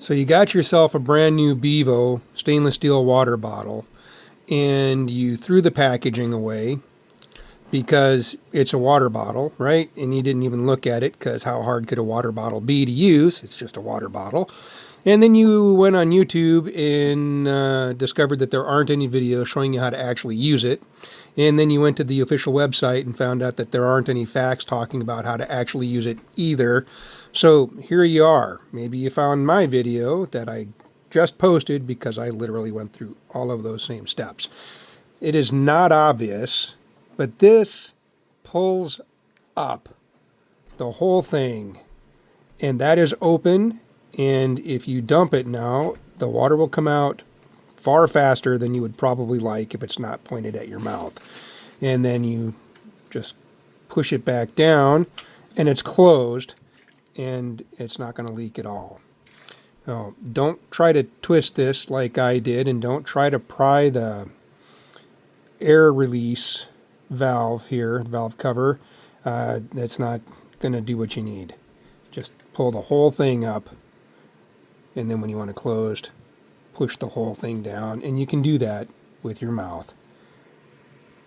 So you got yourself a brand new Bivo stainless steel water bottle, and you threw the packaging away because it's a water bottle, right? And you didn't even look at it because how hard could a water bottle be to use? It's just a water bottle. And then you went on YouTube and discovered that there aren't any videos showing you how to actually use it. And then you went to the official website and found out that there aren't any facts talking about how to actually use it either. So here you are. Maybe you found my video that I just posted because I literally went through all of those same steps. It is not obvious, but this pulls up the whole thing, and that is open. And if you dump it now, the water will come out far faster than you would probably like if it's not pointed at your mouth. And then you just push it back down, and it's closed, and it's not going to leak at all. Now, don't try to twist this like I did, and don't try to pry the air release valve here, valve cover. That's not going to do what you need. Just pull the whole thing up, and then when you want it closed, push the whole thing down, and you can do that with your mouth.